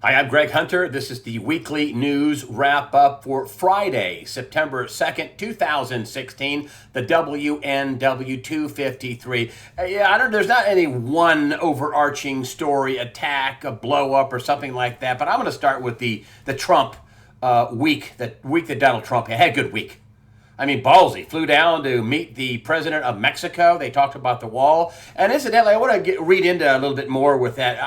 Hi, I'm Greg Hunter. This is the weekly news wrap up for Friday, September 2nd, 2016, the WNW 253. There's not any one overarching story, attack, a blow up, or something like that, but I'm going to start with the Trump week, the week that Donald Trump had a good week. I mean, ballsy. Flew down to meet the president of Mexico. They talked about the wall. And incidentally, I want to read into a little bit more with that.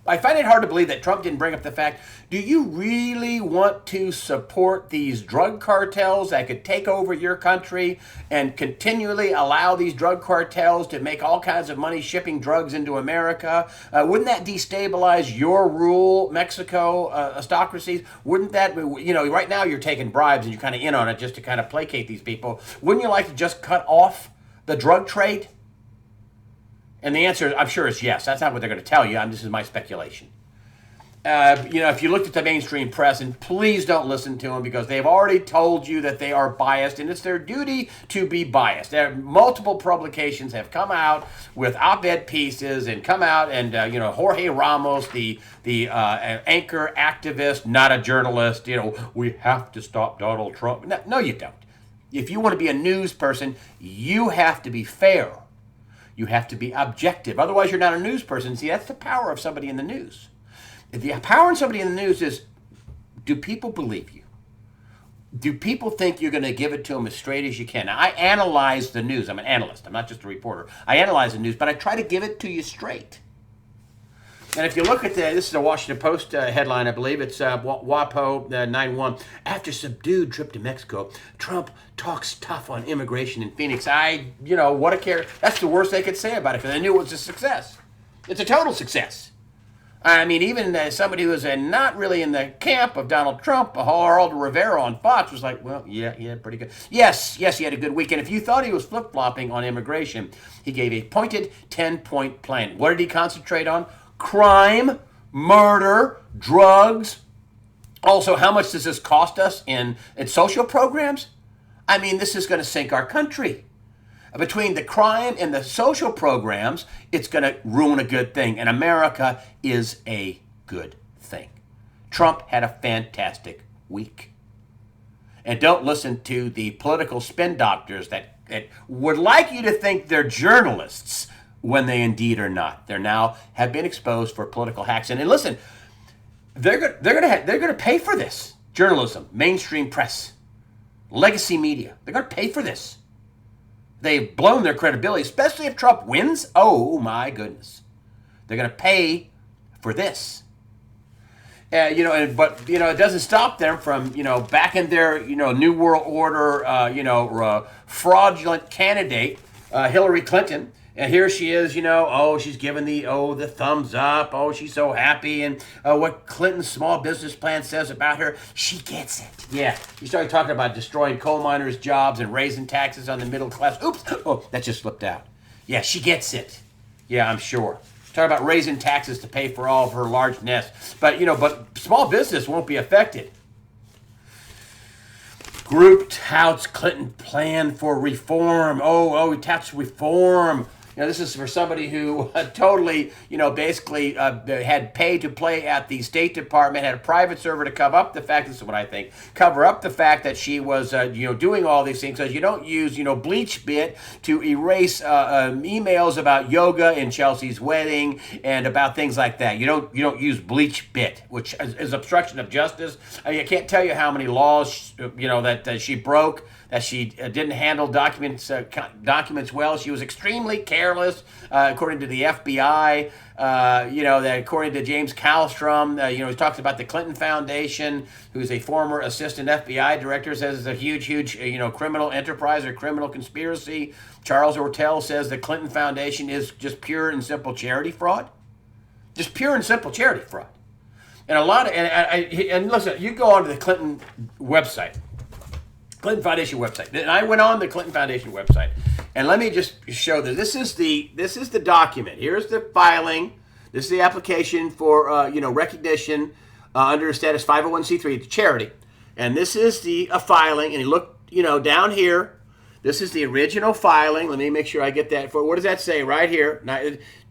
I find it hard to believe that Trump didn't bring up the fact, do you really want to support these drug cartels that could take over your country and continually allow these drug cartels to make all kinds of money shipping drugs into America? Wouldn't that destabilize your rule, Mexico, autocracies? Wouldn't that, right now you're taking bribes and you're kind of in on it just to kind of placate these people. Wouldn't you like to just cut off the drug trade? And the answer, I'm sure, is yes. That's not what they're going to tell you. This is my speculation. If you looked at the mainstream press, and please don't listen to them because they've already told you that they are biased, and it's their duty to be biased. Multiple publications have come out with op-ed pieces and come out and, Jorge Ramos, the anchor activist, not a journalist, we have to stop Donald Trump. No, you don't. If you want to be a news person, you have to be fair. You have to be objective. Otherwise, you're not a news person. See, that's the power of somebody in the news. The power in somebody in the news is, do people believe you? Do people think you're going to give it to them as straight as you can? Now, I analyze the news. I'm an analyst. I'm not just a reporter. I analyze the news, but I try to give it to you straight. And if you look at this is a Washington Post headline, I believe. It's WAPO 91. After subdued trip to Mexico, Trump talks tough on immigration in Phoenix. What a care. That's the worst they could say about it because they knew it was a success. It's a total success. I mean, even somebody who was not really in the camp of Donald Trump, Geraldo Rivera on Fox, was like, well, yeah, pretty good. Yes, he had a good weekend. If you thought he was flip-flopping on immigration, he gave a pointed 10-point plan. What did he concentrate on? Crime, murder, drugs. Also, how much does this cost us in social programs? I mean, this is going to sink our country. Between the crime and the social programs, it's going to ruin a good thing. And America is a good thing. Trump had a fantastic week. And don't listen to the political spin doctors that would like you to think they're journalists when they indeed are not. They now have been exposed for political hacks. And listen, they're going to pay for this. Journalism, mainstream press, legacy media. They're going to pay for this. They've blown their credibility, especially if Trump wins. Oh, my goodness. They're going to pay for this. But it doesn't stop them from, backing their, New World Order, fraudulent candidate, Hillary Clinton. And here she is, she's giving the thumbs up. Oh, she's so happy. And what Clinton's small business plan says about her, she gets it. Yeah, she started talking about destroying coal miners' jobs and raising taxes on the middle class. Oops, that just slipped out. Yeah, she gets it. Yeah, I'm sure. Talking about raising taxes to pay for all of her large nests. But small business won't be affected. Group touts Clinton plan for reform. He touts reform. This is for somebody who totally, basically had paid to play at the State Department, had a private server to cover up the fact, this is what I think, cover up the fact that she was, doing all these things. Because you don't use, BleachBit to erase emails about yoga and Chelsea's wedding and about things like that. You don't use BleachBit, which is obstruction of justice. I can't tell you how many laws, that she broke, that she didn't handle documents well. She was extremely careless, according to the FBI. That according to James Kallstrom, he talks about the Clinton Foundation, who's a former assistant FBI director, says it's a huge, criminal enterprise or criminal conspiracy. Charles Ortel says the Clinton Foundation is just pure and simple charity fraud. Just pure and simple charity fraud. And and listen, you go onto the Clinton website. Clinton Foundation website. And I went on the Clinton Foundation website, and let me just show that this is the document. Here's the filing. This is the application for recognition under status 501c3, the charity, and this is the filing. And you look down here. This is the original filing. Let me make sure I get that. What does that say right here?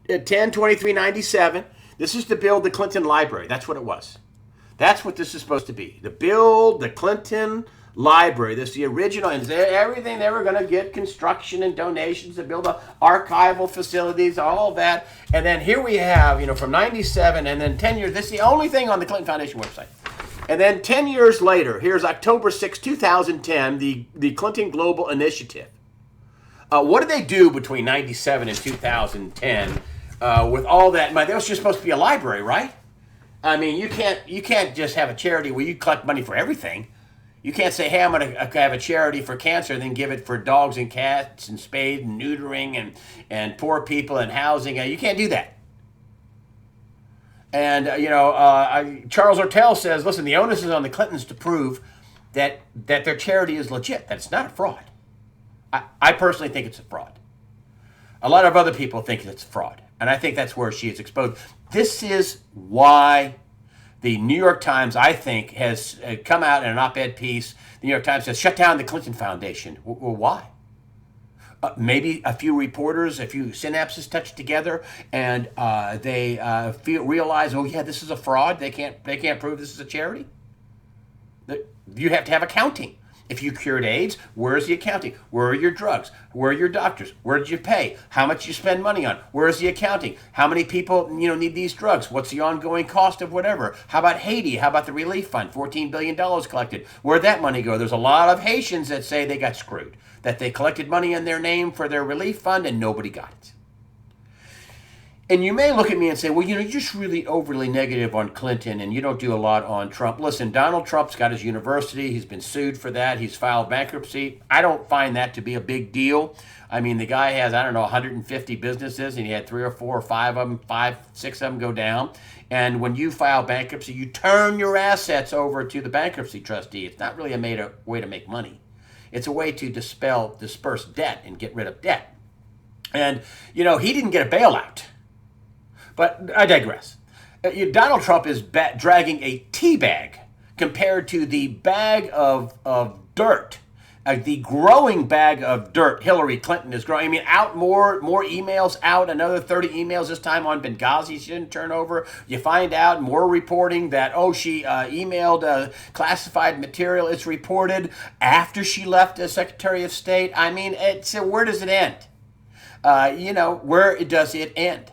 10/23/97. This is to build the Clinton Library. That's what it was. That's what this is supposed to be. To build the Clinton Library. This is the original, and everything they were going to get construction and donations to build the archival facilities, all of that. And then here we have, from 97 and then 10 years. This is the only thing on the Clinton Foundation website. And then 10 years later, here's October 6, 2010, the Clinton Global Initiative. What did they do between 97 and 2010 with all that money? That was just supposed to be a library, right? I mean, you can't just have a charity where you collect money for everything. You can't say, hey, I'm going to have a charity for cancer and then give it for dogs and cats and spade and neutering and poor people and housing. You can't do that. And, Charles Ortel says, listen, the onus is on the Clintons to prove that their charity is legit, that it's not a fraud. I personally think it's a fraud. A lot of other people think it's a fraud. And I think that's where she is exposed. This is why the New York Times, I think, has come out in an op-ed piece. The New York Times says, shut down the Clinton Foundation. Well, why? Maybe a few reporters, a few synapses touched together, and they realize, oh yeah, this is a fraud. They can't prove this is a charity. You have to have accounting. If you cured AIDS, where's the accounting? Where are your drugs? Where are your doctors? Where did you pay? How much you spend money on? Where's the accounting? How many people need these drugs? What's the ongoing cost of whatever? How about Haiti? How about the relief fund? $14 billion collected. Where'd that money go? There's a lot of Haitians that say they got screwed, that they collected money in their name for their relief fund and nobody got it. And you may look at me and say, well, you're just really overly negative on Clinton and you don't do a lot on Trump. Listen, Donald Trump's got his university. He's been sued for that. He's filed bankruptcy. I don't find that to be a big deal. I mean, the guy has, 150 businesses, and he had 3 or 4 or 5 of them, 5, 6 of them go down. And when you file bankruptcy, you turn your assets over to the bankruptcy trustee. It's not really a way to make money. It's a way to disperse debt and get rid of debt. And, he didn't get a bailout. But I digress. Donald Trump is dragging a tea bag compared to the bag of dirt, the growing bag of dirt Hillary Clinton is growing. I mean, out more emails out, another 30 emails this time on Benghazi she didn't turn over. You find out more reporting that, she emailed classified material. It's reported after she left as Secretary of State. I mean, where does it end? Where does it end?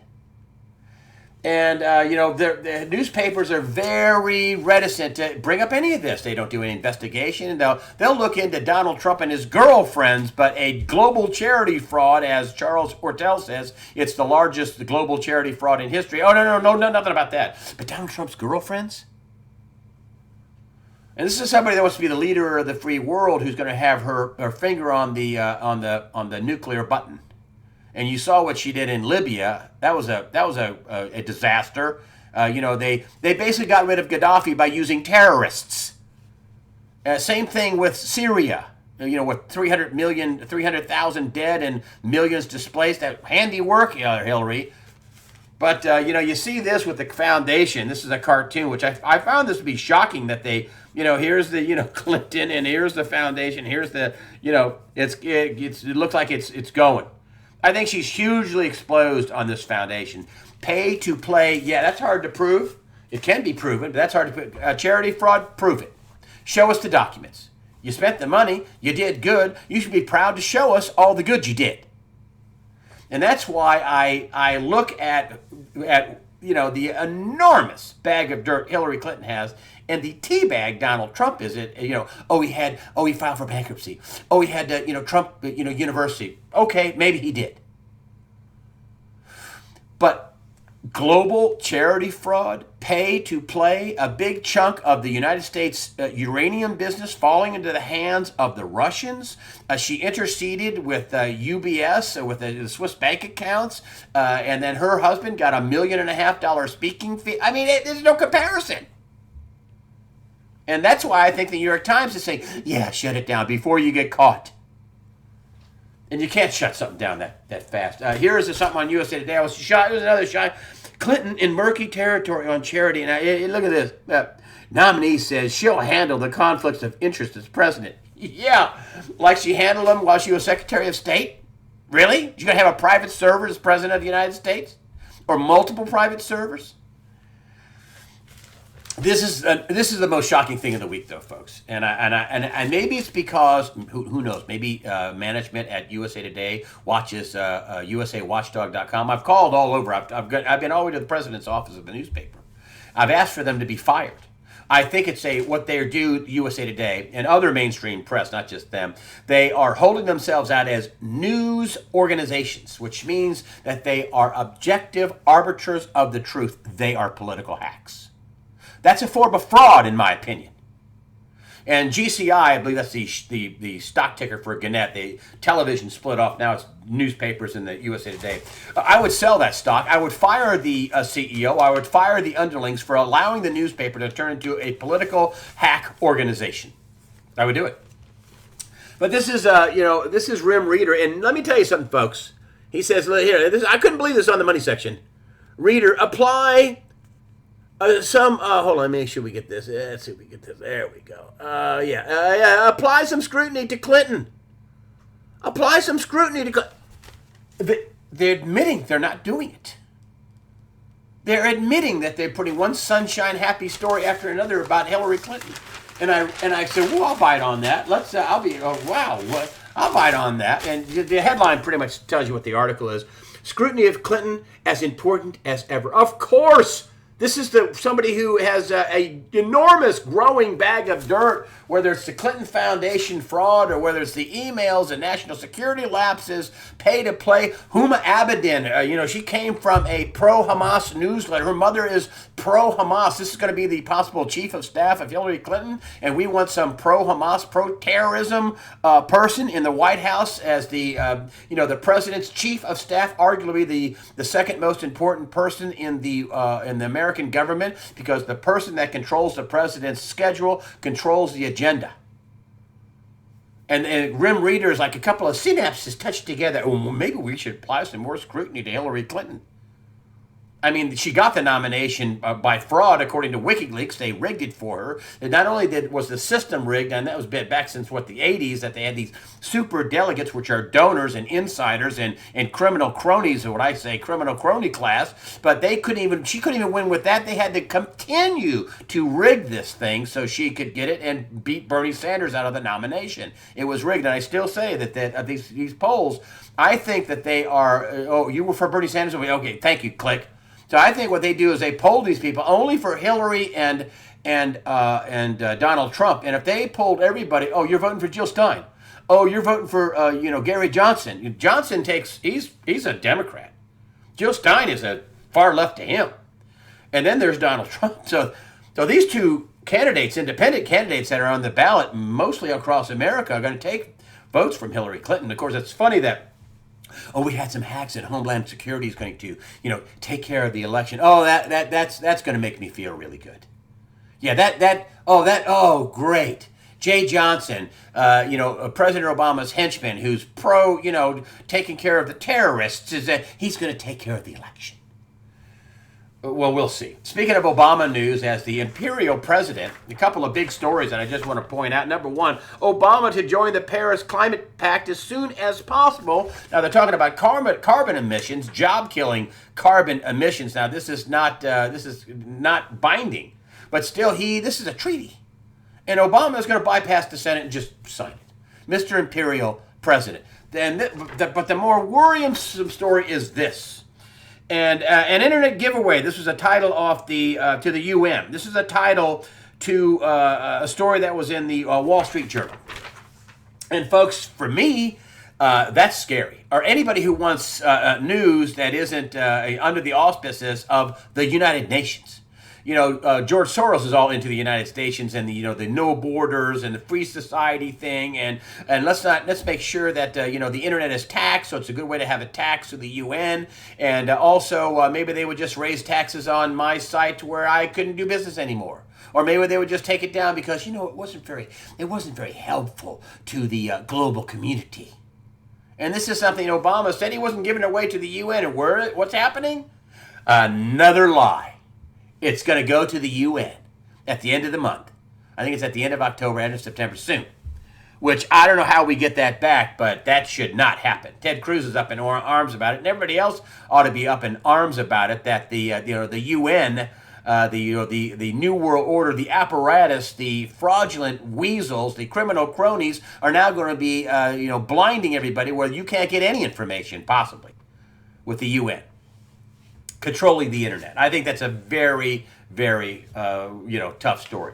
And, the newspapers are very reticent to bring up any of this. They don't do any investigation. They'll look into Donald Trump and his girlfriends, but a global charity fraud, as Charles Ortel says, it's the largest global charity fraud in history. Oh, no, nothing about that. But Donald Trump's girlfriends? And this is somebody that wants to be the leader of the free world who's going to have her finger on the nuclear button. And you saw what she did in Libya. That was a disaster. They basically got rid of Gaddafi by using terrorists. Same thing with Syria. With 300,000 dead and millions displaced. That handiwork, Hillary. But you see this with the foundation. This is a cartoon, which I found this to be shocking that they. Here's the Clinton, and here's the foundation. Here's the it looks like it's going. I think she's hugely exposed on this foundation. Pay to play, that's hard to prove. It can be proven, but that's hard to prove. Charity fraud, prove it. Show us the documents. You spent the money, you did good. You should be proud to show us all the good you did. And that's why I look at the enormous bag of dirt Hillary Clinton has, and the tea bag Donald Trump is it. He filed for bankruptcy. He had Trump university. Okay, maybe he did. But global charity fraud, pay to play, a big chunk of the United States uranium business falling into the hands of the Russians. She interceded with UBS, with the Swiss bank accounts, and then her husband got $1.5 million speaking fee. I mean, there's no comparison. And that's why I think the New York Times is saying, shut it down before you get caught. And you can't shut something down that fast. Here is something on USA Today. It was another shot. Clinton in murky territory on charity. And look at this. Nominee says she'll handle the conflicts of interest as president. Yeah, like she handled them while she was Secretary of State? Really? You're going to have a private server as president of the United States? Or multiple private servers? This is the most shocking thing of the week, though, folks. And maybe it's because who knows? Maybe management at USA Today watches USAWatchdog.com. I've called all over. I've been all the way to the president's office of the newspaper. I've asked for them to be fired. I think it's what they do, USA Today and other mainstream press, not just them. They are holding themselves out as news organizations, which means that they are objective arbiters of the truth. They are political hacks. That's a form of fraud, in my opinion. And GCI, I believe that's the stock ticker for Gannett. The television split off. Now it's newspapers in the USA Today. I would sell that stock. I would fire the CEO. I would fire the underlings for allowing the newspaper to turn into a political hack organization. I would do it. But this is, this is Rim Reader. And let me tell you something, folks. He says, here, I couldn't believe this on the money section. Reader, apply... hold on, let me make sure we get this. Let's see if we get this. There we go. Apply some scrutiny to Clinton. Apply some scrutiny to Clinton. They're admitting they're not doing it. They're admitting that they're putting one sunshine happy story after another about Hillary Clinton. And I said, well, I'll bite on that. I'll bite on that. And the headline pretty much tells you what the article is. Scrutiny of Clinton as important as ever. Of course. This is somebody who has a enormous growing bag of dirt, whether it's the Clinton Foundation fraud or whether it's the emails and national security lapses, pay to play. Huma Abedin, she came from a pro-Hamas newsletter. Her mother is pro-Hamas. This is going to be the possible chief of staff of Hillary Clinton, and we want some pro-Hamas, pro-terrorism person in the White House as the president's chief of staff, arguably the second most important person in the American government, because the person that controls the president's schedule controls the agenda. And Rim Reader is like a couple of synapses touched together. Oh, well, maybe we should apply some more scrutiny to Hillary Clinton. I mean, she got the nomination by fraud, according to WikiLeaks. They rigged it for her. And not only was the system rigged, and that was back since, the 80s, that they had these super delegates, which are donors and insiders and criminal cronies, or what I say, criminal crony class, but she couldn't even win with that. They had to continue to rig this thing so she could get it and beat Bernie Sanders out of the nomination. It was rigged, and I still say that these polls, I think that they are, you were for Bernie Sanders? Okay, thank you, click. So I think what they do is they poll these people only for Hillary and Donald Trump. And if they polled everybody, you're voting for Jill Stein. You're voting for Gary Johnson. Johnson he's a Democrat. Jill Stein is a far left to him. And then there's Donald Trump. So these two candidates, independent candidates that are on the ballot mostly across America, are going to take votes from Hillary Clinton. Of course, it's funny that we had some hacks at Homeland Security is going to, take care of the election. That's going to make me feel really good. Yeah, great. Jay Johnson, President Obama's henchman, who's pro, taking care of the terrorists, he's going to take care of the election. Well, we'll see. Speaking of Obama news, as the imperial president, a couple of big stories that I just want to point out. Number one, Obama to join the Paris Climate Pact as soon as possible. Now, they're talking about carbon emissions, job-killing carbon emissions. Now, this is not binding, but still, this is a treaty. And Obama is going to bypass the Senate and just sign it. Mr. Imperial President. But the more worrisome story is this. And an internet giveaway. This was a title off to the UN. This is a title to a story that was in the Wall Street Journal. And folks, for me, that's scary. Or anybody who wants news that isn't under the auspices of the United Nations. George Soros is all into the United Nations and the no borders and the free society thing, and let's make sure that the internet is taxed, so it's a good way to have a tax to the UN, and also maybe they would just raise taxes on my site to where I couldn't do business anymore. Or maybe they would just take it down because it wasn't very helpful to the global community. And this is something Obama said he wasn't giving away to the UN, and what's happening? Another lie. It's going to go to the UN at the end of the month. I think it's at the end of October, end of September, soon. Which I don't know how we get that back, but that should not happen. Ted Cruz is up in arms about it, and everybody else ought to be up in arms about it. That the UN the New World Order, the apparatus, the fraudulent weasels, the criminal cronies are now going to be blinding everybody where you can't get any information possibly with the UN controlling the internet. I think that's a very, very tough story.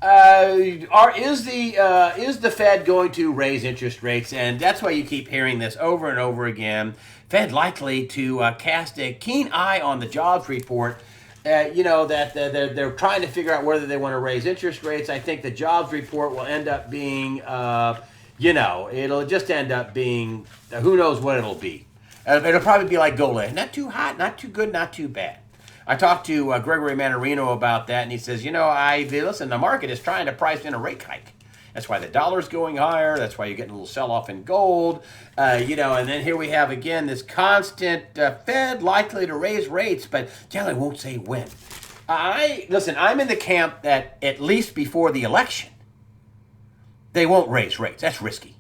Is the Fed going to raise interest rates? And that's why you keep hearing this over and over again. Fed likely to cast a keen eye on the jobs report. That they're trying to figure out whether they want to raise interest rates. I think the jobs report will end up being, it'll just end up being, who knows what it'll be. It'll probably be like Gola. Not too hot, not too good, not too bad. I talked to Gregory Mannarino about that, and he says, listen, the market is trying to price in a rate hike. That's why the dollar's going higher. That's why you're getting a little sell-off in gold. And then here we have, again, this constant Fed likely to raise rates, but generally won't say when. I'm in the camp that at least before the election, they won't raise rates. That's risky.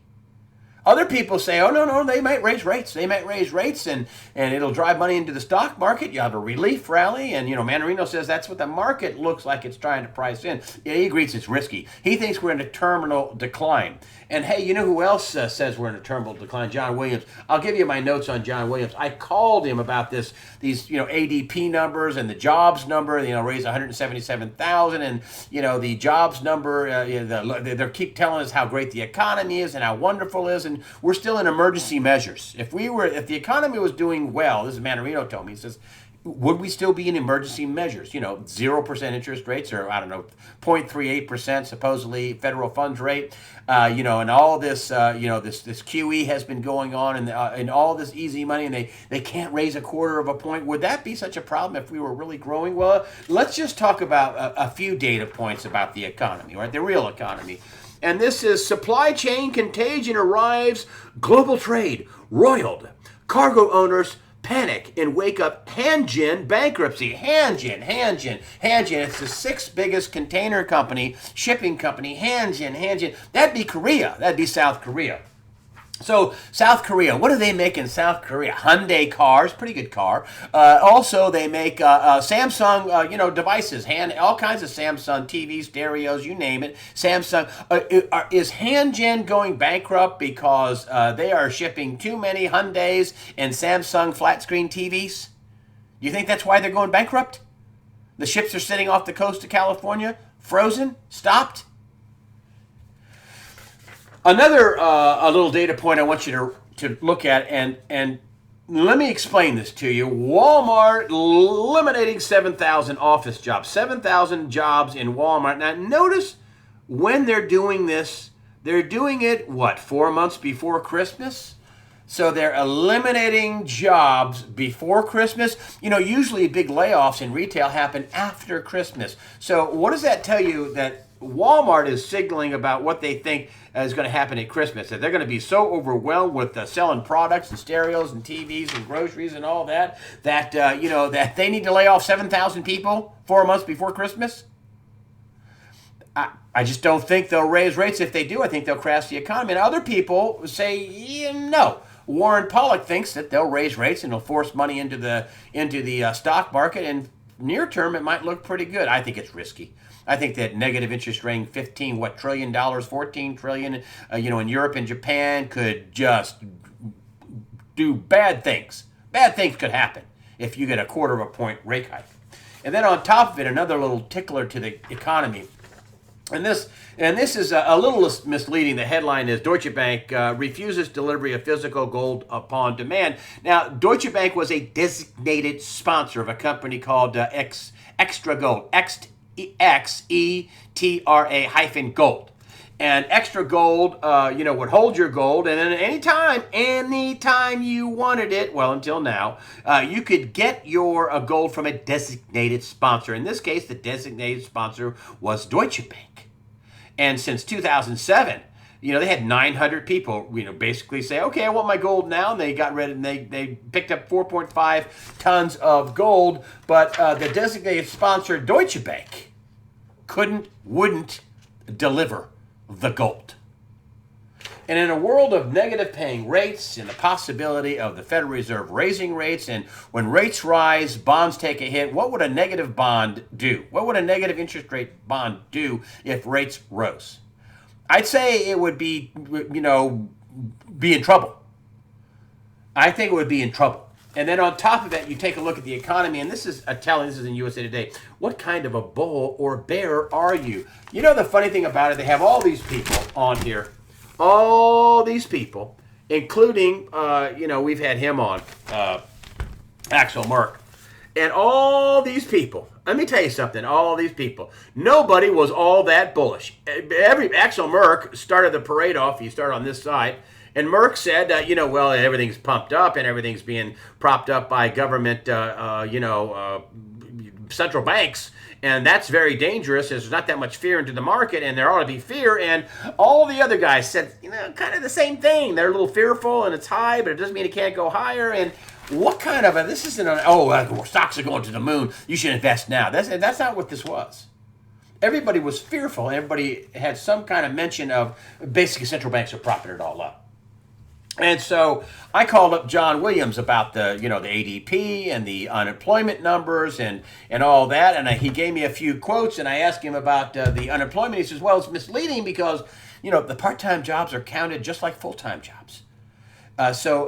Other people say, oh, no, they might raise rates. They might raise rates, and it'll drive money into the stock market. You have a relief rally, and, Mannarino says that's what the market looks like it's trying to price in. Yeah, he agrees it's risky. He thinks we're in a terminal decline. And, hey, you know who else says we're in a terminal decline? John Williams. I'll give you my notes on John Williams. I called him about these ADP numbers and the jobs number, raised 177,000, and, the jobs number, they keep telling us how great the economy is and how wonderful it is, and we're still in emergency measures. If the economy was doing well, this is Mannarino told me, he says, would we still be in emergency measures? 0% interest rates, or 0.38% supposedly federal funds rate, and all this, this QE has been going on, and all this easy money, and they can't raise a quarter of a point. Would that be such a problem if we were really growing? Well, let's just talk about a few data points about the economy, right? The real economy. And this is supply chain contagion arrives, global trade roiled, cargo owners panic and wake up Hanjin bankruptcy. Hanjin. It's the sixth biggest container company, shipping company. Hanjin. That'd be Korea. That'd be South Korea. So South Korea, what do they make in South Korea? Hyundai cars, pretty good car. Also, they make Samsung, devices, all kinds of Samsung TVs, stereos, you name it. Samsung. Is Hanjin going bankrupt because they are shipping too many Hyundais and Samsung flat screen TVs? You think that's why they're going bankrupt? The ships are sitting off the coast of California, frozen, stopped. Another a little data point I want you to look at, and let me explain this to you. Walmart eliminating 7,000 office jobs. 7,000 jobs in Walmart. Now notice when they're doing this, they're doing it, 4 months before Christmas? So they're eliminating jobs before Christmas. Usually big layoffs in retail happen after Christmas. So what does that tell you that Walmart is signaling about what they think is going to happen at Christmas? That they're going to be so overwhelmed with selling products and stereos and TVs and groceries and all that that they need to lay off 7,000 people 4 months before Christmas? I just don't think they'll raise rates. If they do, I think they'll crash the economy. And other people say, no. Warren Pollack thinks that they'll raise rates and they'll force money into the stock market, and near term it might look pretty good. I think it's risky. I think that negative interest rate, $15 trillion, $14 trillion, in Europe and Japan could just do bad things. Bad things could happen if you get a quarter of a point rate hike. And then on top of it, another little tickler to the economy. And this is a little misleading. The headline is Deutsche Bank refuses delivery of physical gold upon demand. Now, Deutsche Bank was a designated sponsor of a company called Extra Gold, XETRA-Gold. And Extra Gold, would hold your gold, and then anytime you wanted it, well, until now, you could get your gold from a designated sponsor. In this case, the designated sponsor was Deutsche Bank. And since 2007, they had 900 people, basically say, okay, I want my gold now. And they got rid of, and they picked up 4.5 tons of gold. But the designated sponsor, Deutsche Bank, wouldn't deliver the gold. And in a world of negative paying rates and the possibility of the Federal Reserve raising rates, and when rates rise, bonds take a hit, what would a negative bond do? What would a negative interest rate bond do if rates rose? I'd say it would be, be in trouble. I think it would be in trouble. And then on top of that, you take a look at the economy, and this is in USA Today. What kind of a bull or bear are you? You know, the funny thing about it, they have all these people on here. All these people, including, we've had him on, Axel Merck. And all these people, let me tell you something, all these people, nobody was all that bullish. Axel Merck started the parade off, he started on this side, and Merck said, everything's pumped up and everything's being propped up by government, central banks, and that's very dangerous. There's not that much fear into the market, and there ought to be fear. And all the other guys said, kind of the same thing. They're a little fearful, and it's high, but it doesn't mean it can't go higher. And what kind of this isn't stocks are going to the moon, you should invest now. That's not what this was. Everybody was fearful, and everybody had some kind of mention of basically central banks are propping it all up. And so I called up John Williams about the ADP and the unemployment numbers and all that. And he gave me a few quotes, and I asked him about the unemployment. He says, well, it's misleading because, the part-time jobs are counted just like full-time jobs. So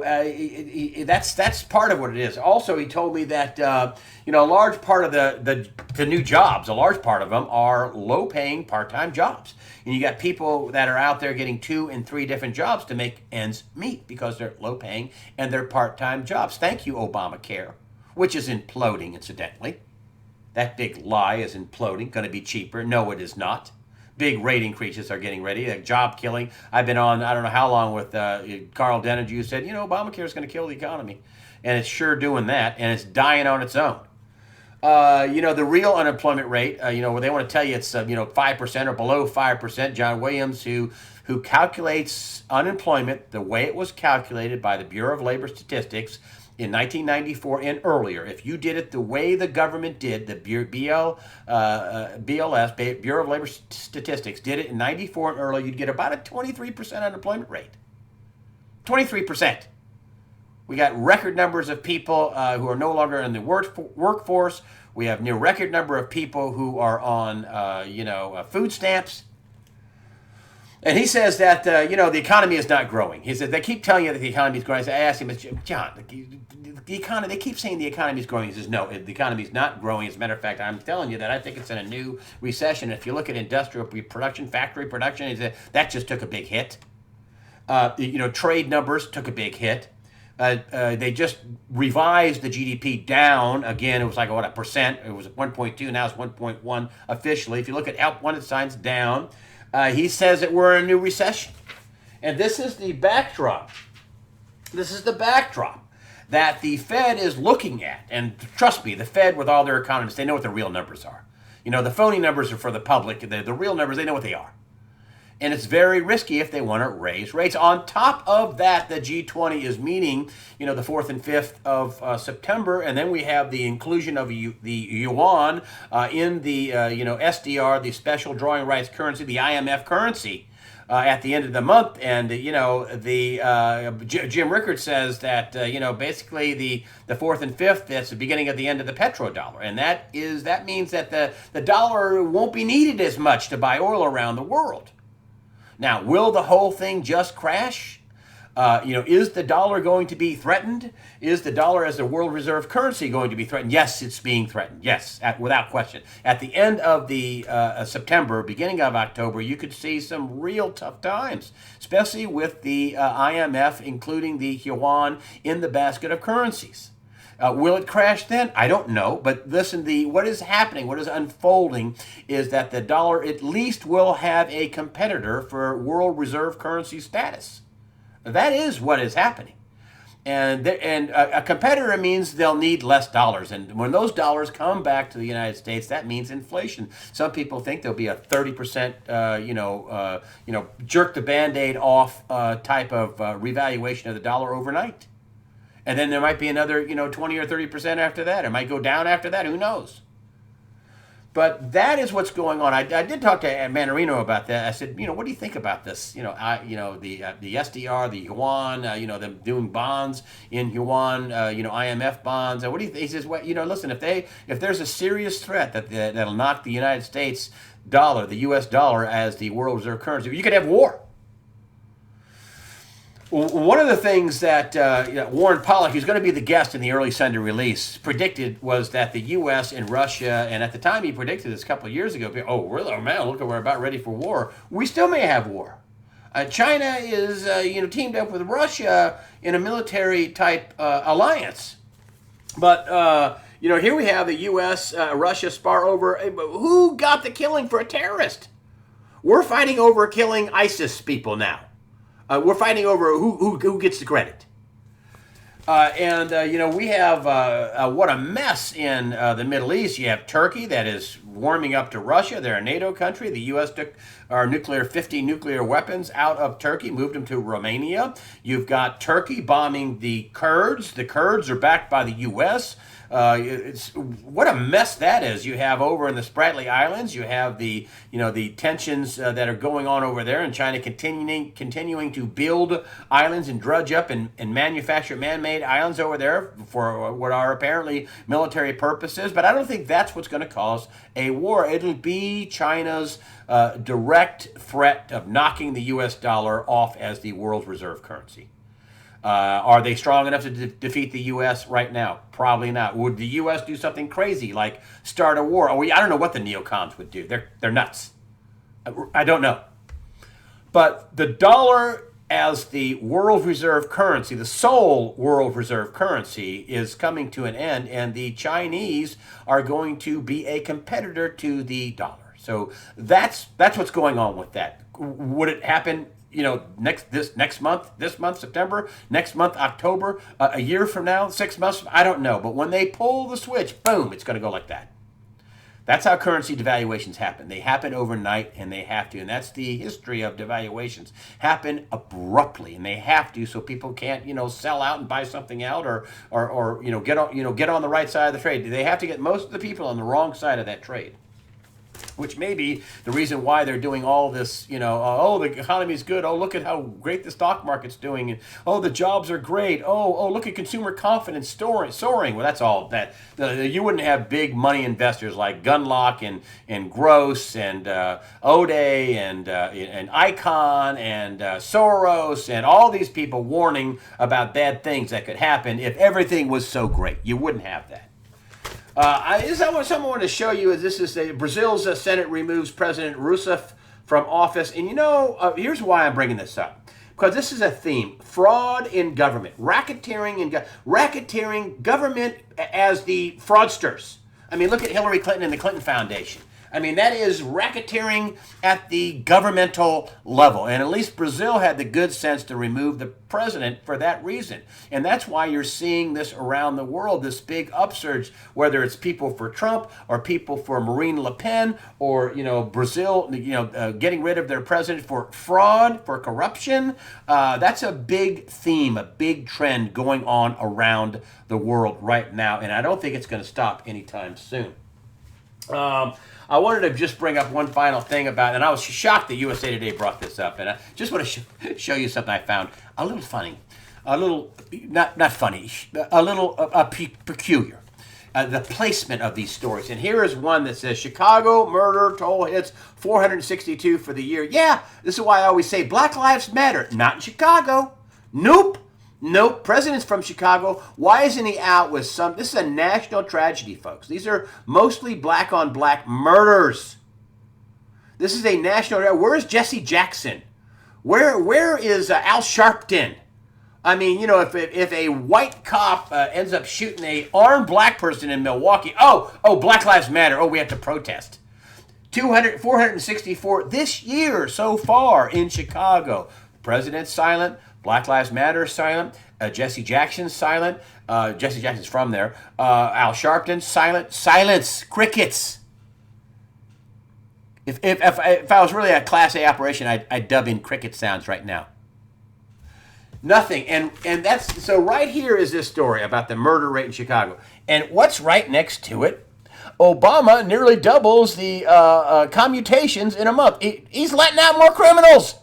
that's part of what it is. Also, he told me that, a large part of the new jobs, a large part of them are low-paying part-time jobs. And you got people that are out there getting 2 and 3 different jobs to make ends meet because they're low-paying and they're part-time jobs. Thank you, Obamacare, which is imploding, incidentally. That big lie is imploding, going to be cheaper. No, it is not. Big rate increases are getting ready. Job killing. I've been on, I don't know how long with Carl Denninger, who said, Obamacare is going to kill the economy. And it's sure doing that, and it's dying on its own. The real unemployment rate, where they want to tell you it's, 5% or below 5%. John Williams, who calculates unemployment the way it was calculated by the Bureau of Labor Statistics in 1994 and earlier. If you did it the way the government did, the BLS, Bureau of Labor Statistics, did it in 94 and earlier, you'd get about a 23% unemployment rate. 23%. We got record numbers of people who are no longer in the workforce. We have near record number of people who are on, food stamps. And he says that, the economy is not growing. He said, they keep telling you that the economy is growing. I asked him, John, the economy, they keep saying the economy is growing. He says, no, the economy is not growing. As a matter of fact, I'm telling you that I think it's in a new recession. If you look at industrial production, factory production, he said, that just took a big hit. Trade numbers took a big hit. They just revised the GDP down. Again, it was like, a percent? It was 1.2, now it's 1.1 officially. If you look at one of the signs down, he says that we're in a new recession. And this is the backdrop. This is the backdrop that the Fed is looking at. And trust me, the Fed, with all their economists, they know what the real numbers are. The phony numbers are for the public. The real numbers, they know what they are. And it's very risky if they want to raise rates. On top of that, the G20 is meeting, the 4th and 5th of September, and then we have the inclusion of the yuan in the, SDR, the special drawing rights currency, the IMF currency, at the end of the month. And, Jim Rickard says that, basically the 4th and 5th, that's the beginning of the end of the petrodollar. And that means that the dollar won't be needed as much to buy oil around the world. Now, will the whole thing just crash? Is the dollar going to be threatened? Is the dollar as the world reserve currency going to be threatened? Yes, it's being threatened. Yes, without question. At the end of the September, beginning of October, you could see some real tough times, especially with the IMF including the yuan in the basket of currencies. Will it crash then? I don't know. But listen, what is happening, what is unfolding is that the dollar at least will have a competitor for world reserve currency status. That is what is happening. And a competitor means they'll need less dollars. And when those dollars come back to the United States, that means inflation. Some people think there'll be a 30%, jerk the Band-Aid off type of revaluation of the dollar overnight. And then there might be another, 20 or 30% after that. It might go down after that. Who knows? But that is what's going on. I did talk to Manarino about that. I said, what do you think about this? The SDR, the yuan, them doing bonds in yuan, IMF bonds. What do you? He says, well, listen, if there's a serious threat that'll knock the United States dollar, the U.S. dollar, as the world reserve currency, you could have war. One of the things that Warren Pollack, who's going to be the guest in the early Sunday release, predicted was that the U.S. and Russia, and at the time he predicted this a couple of years ago, oh, really? Oh, man, look, we're about ready for war. We still may have war. China is, teamed up with Russia in a military-type alliance. But, here we have the U.S., Russia spar over who got the killing for a terrorist. We're fighting over killing ISIS people now. We're fighting over who gets the credit. We have what a mess in the Middle East. You have Turkey that is warming up to Russia. They're a NATO country. The U.S. took our 50 nuclear weapons out of Turkey, moved them to Romania. You've got Turkey bombing the Kurds. The Kurds are backed by the U.S. What a mess that is. You have over in the Spratly Islands, you have the tensions that are going on over there, and China continuing to build islands and drudge up and manufacture man-made islands over there for what are apparently military purposes. But I don't think that's what's going to cause a war. It'll be China's direct threat of knocking the U.S. dollar off as the world's reserve currency. Are they strong enough to defeat the U.S. right now? Probably not. Would the U.S. do something crazy like start a war? I don't know what the neocons would do. They're nuts. I don't know. But the dollar as the world reserve currency, the sole world reserve currency, is coming to an end, and the Chinese are going to be a competitor to the dollar. So that's what's going on with that. Would it happen? Next month, this month, September, next month, October, a year from now, 6 months, I don't know. But when they pull the switch, boom, it's going to go like that. That's how currency devaluations happen. They happen overnight, and they have to. And that's the history of devaluations. Happen abruptly, and they have to, so people can't, sell out and buy something out, or get on the right side of the trade. They have to get most of the people on the wrong side of that trade, which may be the reason why they're doing all this, the economy's good. Oh, look at how great the stock market's doing. And, oh, the jobs are great. Oh, look at consumer confidence soaring. Well, that's all that. You wouldn't have big money investors like Gunlock and Gross and Ode and Icon and Soros and all these people warning about bad things that could happen if everything was so great. You wouldn't have that. Something I want to show you is Brazil's Senate removes President Rousseff from office. And here's why I'm bringing this up. Because this is a theme. Fraud in government. Racketeering government as the fraudsters. I mean, look at Hillary Clinton and the Clinton Foundation. I mean, that is racketeering at the governmental level. And at least Brazil had the good sense to remove the president for that reason. And that's why you're seeing this around the world, this big upsurge, whether it's people for Trump or people for Marine Le Pen or, Brazil, getting rid of their president for fraud, for corruption. That's a big theme, a big trend going on around the world right now. And I don't think it's going to stop anytime soon. I wanted to just bring up one final thing about, and I was shocked that USA Today brought this up, and I just want to show you something I found a little funny, not funny, a little peculiar. The placement of these stories. And here is one that says, Chicago murder toll hits 462 for the year. Yeah, this is why I always say Black Lives Matter. Not in Chicago. Nope. President's from Chicago. Why isn't he out with some? This is a national tragedy, folks. These are mostly black on black murders. This is a national. Where is Jesse Jackson? Where is Al Sharpton? I mean, if a white cop ends up shooting a armed black person in Milwaukee, Black Lives Matter. Oh, we have to protest. 464 this year so far in Chicago. The president's silent. Black Lives Matter is silent. Jesse Jackson's silent. Jesse Jackson's from there. Al Sharpton, silent. Silence. Crickets. If I was really a Class A operation, I'd dub in cricket sounds right now. Nothing. And that's, so right here is this story about the murder rate in Chicago. And what's right next to it? Obama nearly doubles the commutations in a month. He's letting out more criminals.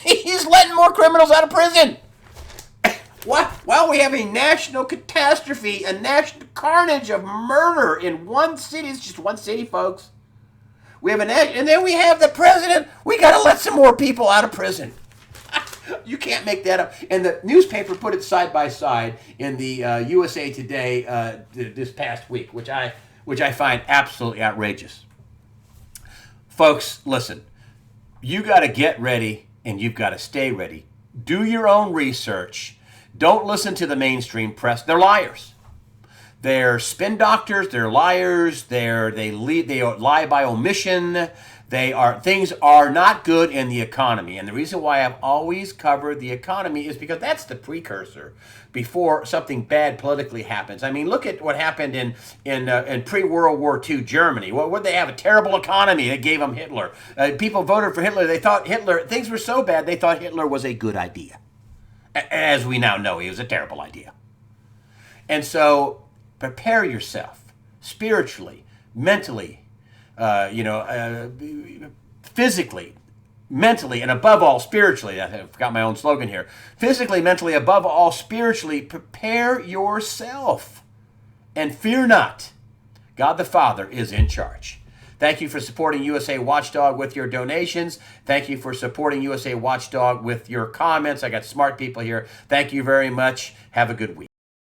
He's letting more criminals out of prison. While we have a national catastrophe, a national carnage of murder in one city. It's just one city, folks. We have and then we have the president. We got to let some more people out of prison. You can't make that up. And the newspaper put it side by side in the USA Today this past week, which I find absolutely outrageous. Folks, listen. You got to get ready, and you've got to stay ready. Do your own research. Don't listen to the mainstream press. They're liars. They're spin doctors. They're liars. They lie by omission. Things are not good in the economy. And the reason why I've always covered the economy is because that's the precursor before something bad politically happens. I mean, look at what happened in pre-World War II Germany. What they have? A terrible economy. They gave them Hitler. People voted for Hitler. They thought things were so bad, they thought Hitler was a good idea. As we now know, he was a terrible idea. And so prepare yourself spiritually, mentally, physically, mentally, and above all, spiritually. I forgot my own slogan here. Physically, mentally, above all, spiritually, prepare yourself. And fear not. God the Father is in charge. Thank you for supporting USA Watchdog with your donations. Thank you for supporting USA Watchdog with your comments. I got smart people here. Thank you very much. Have a good week.